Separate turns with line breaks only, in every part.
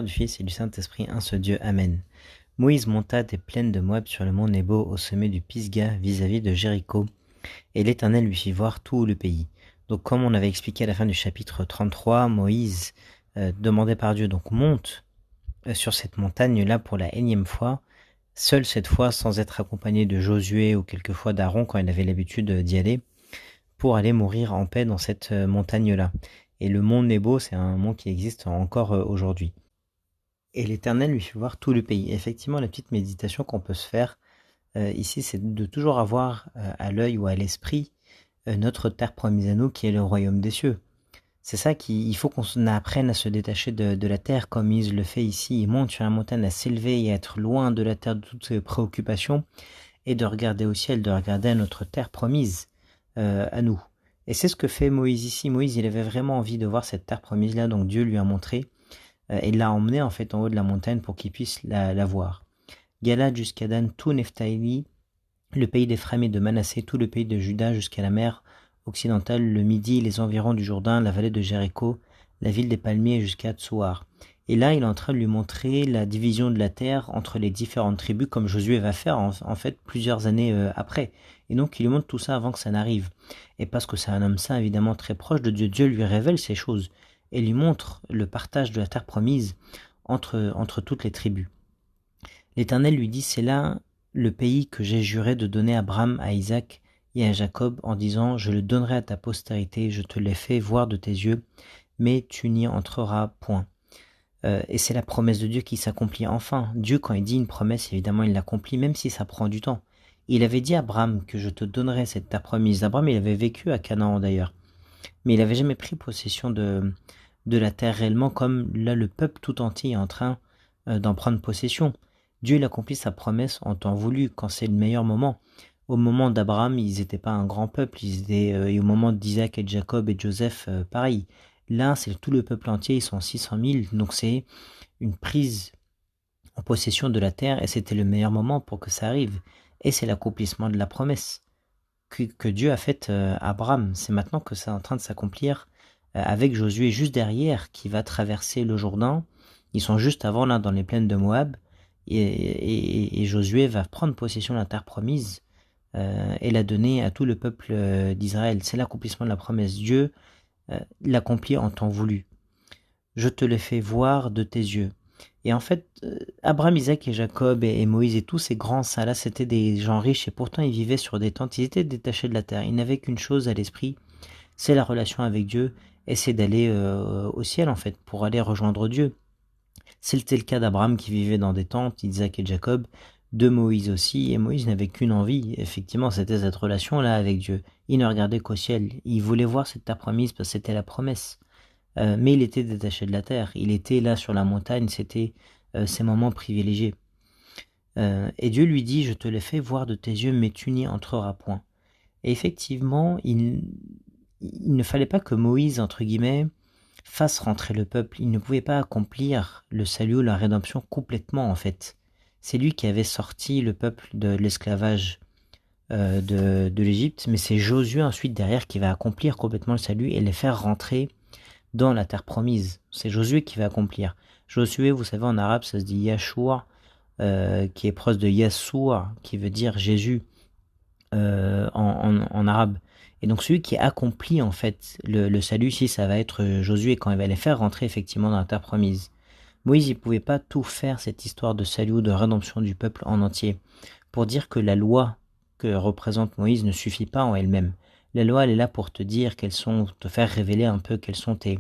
Père, du Fils et du Saint-Esprit, un seul Dieu. Amen. Moïse monta des plaines de Moab sur le mont Nebo au sommet du Pisga vis-à-vis de Jéricho, et l'Éternel lui fit voir tout le pays. Donc comme on avait expliqué à la fin du chapitre 33, Moïse demandait par Dieu, donc monte sur cette montagne-là pour la énième fois, seul cette fois sans être accompagné de Josué ou quelquefois d'Aaron quand il avait l'habitude d'y aller, pour aller mourir en paix dans cette montagne-là. Et le mont Nebo, c'est un mont qui existe encore aujourd'hui. Et l'Éternel lui fait voir tout le pays. Effectivement, la petite méditation qu'on peut se faire ici, c'est de toujours avoir à l'œil ou à l'esprit notre terre promise à nous, qui est le royaume des cieux. C'est ça qu'il faut qu'on apprenne à se détacher de la terre, comme il le fait ici. Il monte sur la montagne à s'élever et à être loin de la terre, de toutes ses préoccupations, et de regarder au ciel, de regarder à notre terre promise à nous. Et c'est ce que fait Moïse ici. Moïse, il avait vraiment envie de voir cette terre promise-là, donc Dieu lui a montré, et l'a emmené en fait en haut de la montagne pour qu'il puisse la voir. Galad jusqu'à Dan, tout Nephtali, le pays d'Éphraïm et de Manassé, tout le pays de Juda jusqu'à la mer occidentale, le Midi, les environs du Jourdain, la vallée de Jéricho, la ville des palmiers jusqu'à Tsouar. Et là, il est en train de lui montrer la division de la terre entre les différentes tribus, comme Josué va faire en fait plusieurs années après. Et donc, il lui montre tout ça avant que ça n'arrive. Et parce que c'est un homme saint, évidemment très proche de Dieu, Dieu lui révèle ces choses et lui montre le partage de la terre promise entre toutes les tribus. L'Éternel lui dit, c'est là le pays que j'ai juré de donner à Abraham, à Isaac et à Jacob, en disant, je le donnerai à ta postérité, je te l'ai fait voir de tes yeux, mais tu n'y entreras point. Et c'est la promesse de Dieu qui s'accomplit enfin. Dieu, quand il dit une promesse, évidemment, il l'accomplit, même si ça prend du temps. Il avait dit à Abraham que je te donnerai cette terre promise. Abraham, il avait vécu à Canaan d'ailleurs, mais il n'avait jamais pris possession de la terre réellement, comme là le peuple tout entier est en train d'en prendre possession. Dieu il accomplit sa promesse en temps voulu, quand c'est le meilleur moment. Au moment d'Abraham, ils n'étaient pas un grand peuple, et au moment d'Isaac et de Jacob et de Joseph, pareil. Là, c'est tout le peuple entier, ils sont 600 000, donc c'est une prise en possession de la terre, et c'était le meilleur moment pour que ça arrive. Et c'est l'accomplissement de la promesse que Dieu a faite à Abraham. C'est maintenant que c'est en train de s'accomplir avec Josué juste derrière, qui va traverser le Jourdain. Ils sont juste avant, là, dans les plaines de Moab, et Josué va prendre possession de la terre promise et la donner à tout le peuple d'Israël. C'est l'accomplissement de la promesse. Dieu l'accomplit en temps voulu. Je te le fais voir de tes yeux. Et en fait, Abraham, Isaac et Jacob et Moïse et tous ces grands saints-là, c'était des gens riches et pourtant ils vivaient sur des tentes. Ils étaient détachés de la terre. Ils n'avaient qu'une chose à l'esprit, c'est la relation avec Dieu et c'est d'aller au ciel en fait, pour aller rejoindre Dieu. C'était le cas d'Abraham qui vivait dans des tentes, Isaac et Jacob, de Moïse aussi, et Moïse n'avait qu'une envie, effectivement, c'était cette relation-là avec Dieu. Il ne regardait qu'au ciel, il voulait voir cette terre promise parce que c'était la promesse. Mais il était détaché de la terre, il était là sur la montagne, c'était ses moments privilégiés. Et Dieu lui dit, je te l'ai fait voir de tes yeux, mais tu n'y entreras point. Et effectivement, il ne fallait pas que Moïse, entre guillemets, fasse rentrer le peuple. Il ne pouvait pas accomplir le salut ou la rédemption complètement, en fait. C'est lui qui avait sorti le peuple de l'esclavage de l'Égypte, mais c'est Josué ensuite derrière qui va accomplir complètement le salut et les faire rentrer dans la terre promise. C'est Josué qui va accomplir. Josué, vous savez, en arabe, ça se dit Yahshua, qui est proche de Yassoua, qui veut dire Jésus en arabe. Et donc celui qui accomplit en fait le salut, ici, ça va être Josué quand il va les faire rentrer effectivement dans la terre promise. Moïse, il pouvait pas tout faire cette histoire de salut ou de rédemption du peuple en entier, pour dire que la loi que représente Moïse ne suffit pas en elle-même. La loi, elle est là pour te dire te faire révéler un peu quels sont tes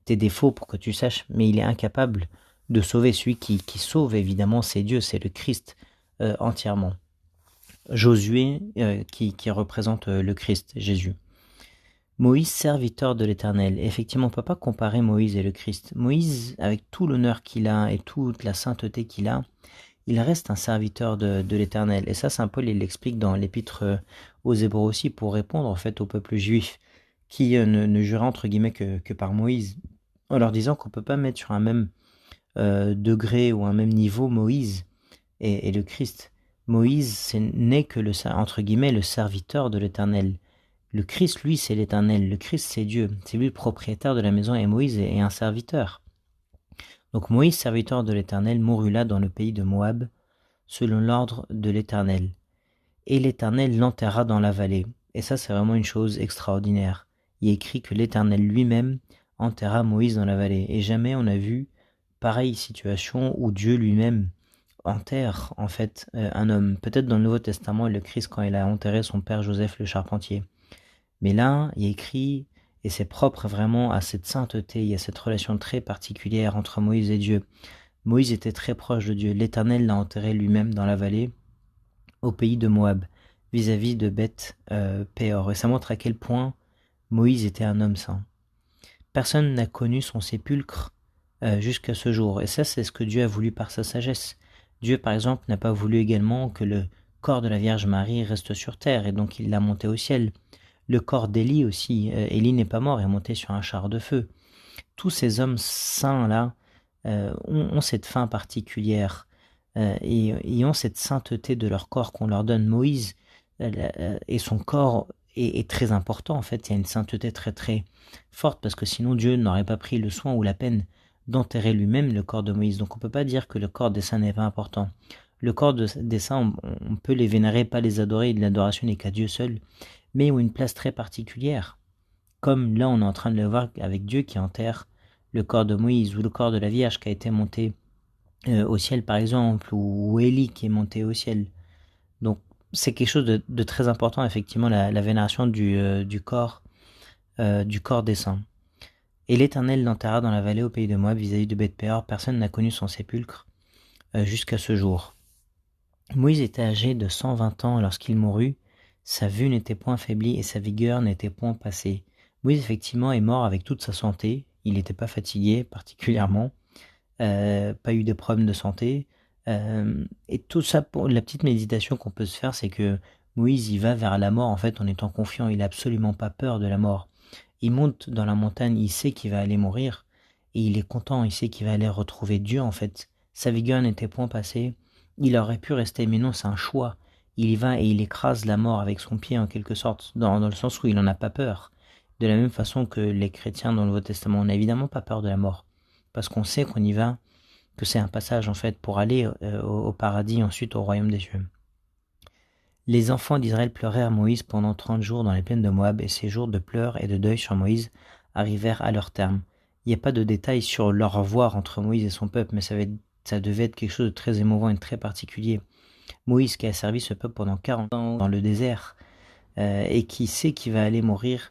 défauts pour que tu saches, mais il est incapable de sauver. Celui qui sauve, évidemment, c'est Dieu, c'est le Christ entièrement. Josué qui représente le Christ, Jésus. Moïse, serviteur de l'Éternel. Effectivement, on ne peut pas comparer Moïse et le Christ. Moïse, avec tout l'honneur qu'il a et toute la sainteté qu'il a, il reste un serviteur de l'Éternel. Et ça, Saint Paul, il l'explique dans l'épître aux Hébreux aussi, pour répondre en fait au peuple juif qui ne jurait entre guillemets que par Moïse, en leur disant qu'on ne peut pas mettre sur un même degré ou un même niveau Moïse et le Christ. Moïse n'est que entre guillemets le serviteur de l'Éternel. Le Christ, lui, c'est l'Éternel. Le Christ, c'est Dieu. C'est lui le propriétaire de la maison et Moïse est un serviteur. Donc Moïse, serviteur de l'Éternel, mourut là dans le pays de Moab, selon l'ordre de l'Éternel. Et l'Éternel l'enterra dans la vallée. Et ça, c'est vraiment une chose extraordinaire. Il est écrit que l'Éternel lui-même enterra Moïse dans la vallée. Et jamais on a vu pareille situation où Dieu lui-même enterre en fait un homme. Peut-être dans le Nouveau Testament, le Christ quand il a enterré son père Joseph le charpentier. Mais là, il est écrit, et c'est propre vraiment à cette sainteté, il y a cette relation très particulière entre Moïse et Dieu. Moïse était très proche de Dieu. L'Éternel l'a enterré lui-même dans la vallée, au pays de Moab, vis-à-vis de Beth Péor. Et ça montre à quel point Moïse était un homme saint. Personne n'a connu son sépulcre jusqu'à ce jour. Et ça, c'est ce que Dieu a voulu par sa sagesse. Dieu, par exemple, n'a pas voulu également que le corps de la Vierge Marie reste sur terre, et donc il l'a monté au ciel. Le corps d'Élie aussi, Élie n'est pas mort, il est monté sur un char de feu. Tous ces hommes saints-là ont cette fin particulière et ont cette sainteté de leur corps qu'on leur donne. Moïse et son corps est très important en fait, il y a une sainteté très très forte parce que sinon Dieu n'aurait pas pris le soin ou la peine d'enterrer lui-même le corps de Moïse. Donc on ne peut pas dire que le corps des saints n'est pas important. Le corps des saints, on peut les vénérer, pas les adorer, l'adoration n'est qu'à Dieu seul, mais ont une place très particulière. Comme là on est en train de le voir avec Dieu qui enterre le corps de Moïse ou le corps de la Vierge qui a été monté au ciel par exemple, ou Élie qui est monté au ciel. Donc c'est quelque chose de très important effectivement, la vénération du corps des saints. Et l'Éternel l'enterra dans la vallée au pays de Moab vis-à-vis de Beth-Péor. Personne n'a connu son sépulcre jusqu'à ce jour. Moïse était âgé de 120 ans lorsqu'il mourut. Sa vue n'était point affaiblie et sa vigueur n'était point passée. Moïse effectivement est mort avec toute sa santé. Il n'était pas fatigué particulièrement. Pas eu de problème de santé. Et tout ça, pour la petite méditation qu'on peut se faire, c'est que Moïse il va vers la mort en fait en étant confiant. Il n'a absolument pas peur de la mort. Il monte dans la montagne, il sait qu'il va aller mourir et il est content, il sait qu'il va aller retrouver Dieu en fait. Sa vigueur n'était point passée. Il aurait pu rester, mais non, c'est un choix. Il y va et il écrase la mort avec son pied en quelque sorte, dans le sens où il n'en a pas peur. De la même façon que les chrétiens dans le Nouveau Testament, on n'a évidemment pas peur de la mort. Parce qu'on sait qu'on y va, que c'est un passage en fait pour aller au paradis, ensuite au royaume des cieux. Les enfants d'Israël pleurèrent Moïse pendant 30 jours dans les plaines de Moab, et ces jours de pleurs et de deuil sur Moïse arrivèrent à leur terme. Il n'y a pas de détails sur leur revoir entre Moïse et son peuple, mais ça devait être quelque chose de très émouvant et de très particulier. Moïse qui a servi ce peuple pendant 40 ans dans le désert, et qui sait qu'il va aller mourir,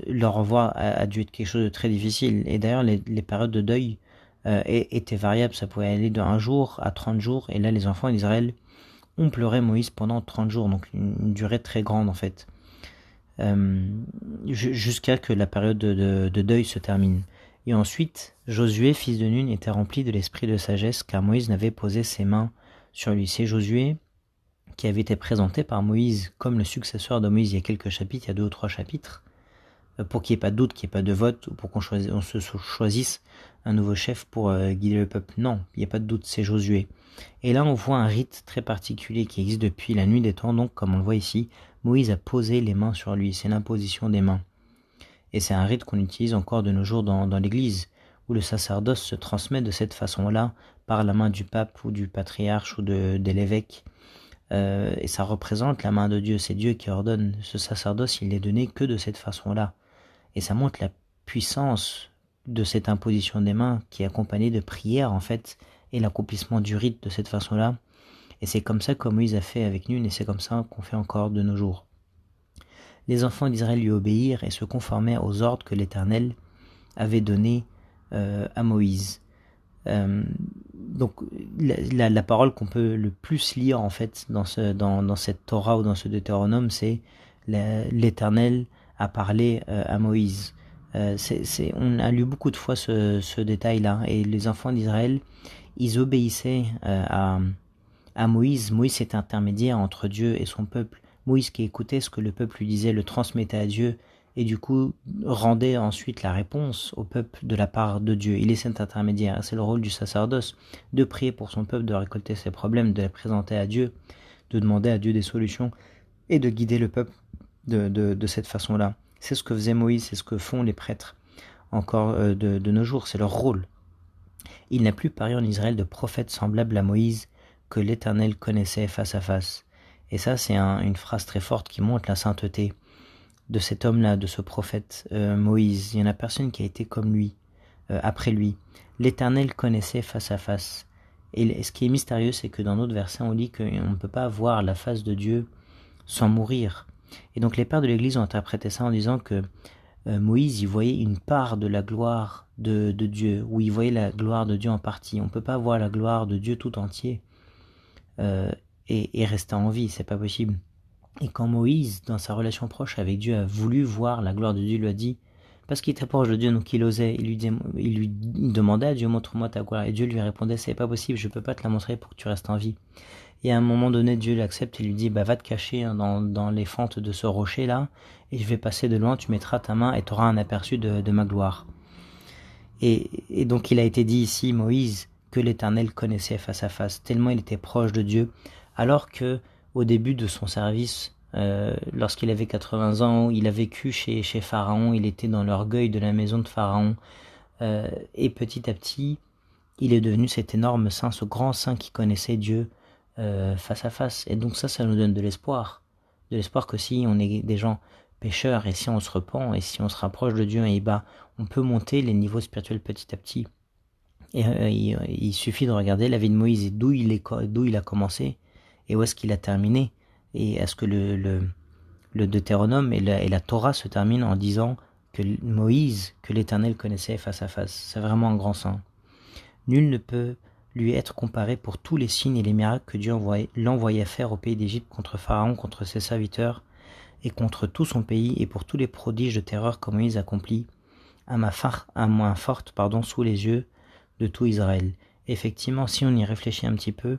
leur revoir a dû être quelque chose de très difficile. Et d'ailleurs, les périodes de deuil étaient variables, ça pouvait aller de 1 jour à 30 jours, et là les enfants d'Israël ont pleuré Moïse pendant 30 jours, donc une durée très grande en fait, jusqu'à que la période de deuil se termine. Et ensuite, Josué, fils de Nun, était rempli de l'esprit de sagesse, car Moïse n'avait posé ses mains sur lui. C'est Josué qui avait été présenté par Moïse comme le successeur de Moïse il y a quelques chapitres, il y a 2 ou 3 chapitres, pour qu'il n'y ait pas de doute, qu'il n'y ait pas de vote, ou pour qu'on se choisisse un nouveau chef pour guider le peuple. Non, il n'y a pas de doute, c'est Josué. Et là, on voit un rite très particulier qui existe depuis la nuit des temps. Donc, comme on le voit ici, Moïse a posé les mains sur lui. C'est l'imposition des mains. Et c'est un rite qu'on utilise encore de nos jours dans l'Église, où le sacerdoce se transmet de cette façon-là, par la main du pape ou du patriarche ou de l'évêque. Et ça représente la main de Dieu. C'est Dieu qui ordonne. Ce sacerdoce, il n'est donné que de cette façon-là. Et ça montre la puissance de cette imposition des mains qui est accompagnée de prières en fait, et l'accomplissement du rite de cette façon-là. Et c'est comme ça que Moïse a fait avec Nun, et c'est comme ça qu'on fait encore de nos jours. Les enfants d'Israël lui obéirent et se conformèrent aux ordres que l'Éternel avait donnés à Moïse. Donc la parole qu'on peut le plus lire en fait dans cette Torah ou dans ce Deutéronome, c'est l'Éternel a parlé à Moïse. On a lu beaucoup de fois ce détail-là, et les enfants d'Israël, ils obéissaient à Moïse. Moïse était intermédiaire entre Dieu et son peuple. Moïse qui écoutait ce que le peuple lui disait, le transmettait à Dieu, et du coup rendait ensuite la réponse au peuple de la part de Dieu. Il est cet intermédiaire. C'est le rôle du sacerdoce, de prier pour son peuple, de récolter ses problèmes, de les présenter à Dieu, de demander à Dieu des solutions, et de guider le peuple de cette façon-là. C'est ce que faisait Moïse, c'est ce que font les prêtres encore de nos jours, c'est leur rôle. Il n'a plus paru en Israël de prophète semblable à Moïse que l'Éternel connaissait face à face. Et ça, c'est une phrase très forte qui montre la sainteté de cet homme-là, de ce prophète Moïse. Il n'y en a personne qui a été comme lui, après lui. L'Éternel connaissait face à face. Et ce qui est mystérieux, c'est que dans d'autres versets, on lit qu'on ne peut pas voir la face de Dieu sans mourir. Et donc les pères de l'Église ont interprété ça en disant que Moïse, il voyait une part de la gloire de Dieu, ou il voyait la gloire de Dieu en partie. On ne peut pas voir la gloire de Dieu tout entier et rester en vie, c'est pas possible. Et quand Moïse, dans sa relation proche avec Dieu, a voulu voir la gloire de Dieu, il lui a dit, parce qu'il était proche de Dieu, donc il osait, il demandait à Dieu, montre-moi ta gloire. Et Dieu lui répondait, c'est pas possible, je peux pas te la montrer pour que tu restes en vie. Et à un moment donné, Dieu l'accepte et lui dit, va te cacher dans les fentes de ce rocher-là, et je vais passer de loin, tu mettras ta main et tu auras un aperçu de ma gloire. Et donc il a été dit ici, Moïse, que l'Éternel connaissait face à face, tellement il était proche de Dieu, alors que au début de son service, lorsqu'il avait 80 ans, il a vécu chez Pharaon, il était dans l'orgueil de la maison de Pharaon, et petit à petit, il est devenu cet énorme saint, ce grand saint qui connaissait Dieu face à face. Et donc ça nous donne de l'espoir que si on est des gens pécheurs et si on se repent et si on se rapproche de Dieu, et on peut monter les niveaux spirituels petit à petit. Et il suffit de regarder la vie de Moïse et d'où il a commencé et où est-ce qu'il a terminé. Et est-ce que le Deutéronome et la Torah se terminent en disant que Moïse, que l'Éternel connaissait face à face. C'est vraiment un grand saint. Nul ne peut lui être comparé pour tous les signes et les miracles que Dieu l'envoyait faire au pays d'Égypte contre Pharaon, contre ses serviteurs et contre tout son pays, et pour tous les prodiges de terreur que Moïse accomplit à main forte sous les yeux de tout Israël. Effectivement, si on y réfléchit un petit peu,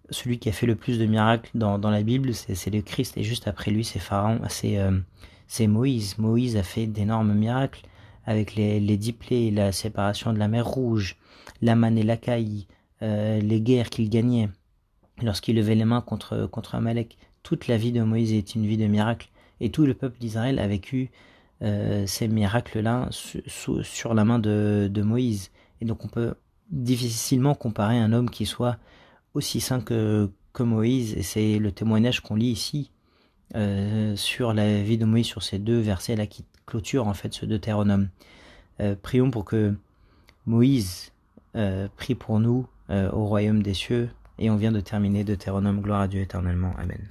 celui qui a fait le plus de miracles dans la Bible, c'est le Christ, et juste après lui, c'est Pharaon, c'est Moïse. Moïse a fait d'énormes miracles avec les 10 plaies, la séparation de la mer Rouge, la manne et la caille, les guerres qu'il gagnait, lorsqu'il levait les mains contre Amalek. Toute la vie de Moïse est une vie de miracles, et tout le peuple d'Israël a vécu ces miracles-là sur la main de Moïse. Et donc on peut difficilement comparer un homme qui soit aussi saint que Moïse, et c'est le témoignage qu'on lit ici sur la vie de Moïse, sur ces deux versets-là qui clôturent en fait ce Deutéronome. Prions pour que Moïse prie pour nous au royaume des cieux, et on vient de terminer Deutéronome. Gloire à Dieu éternellement. Amen.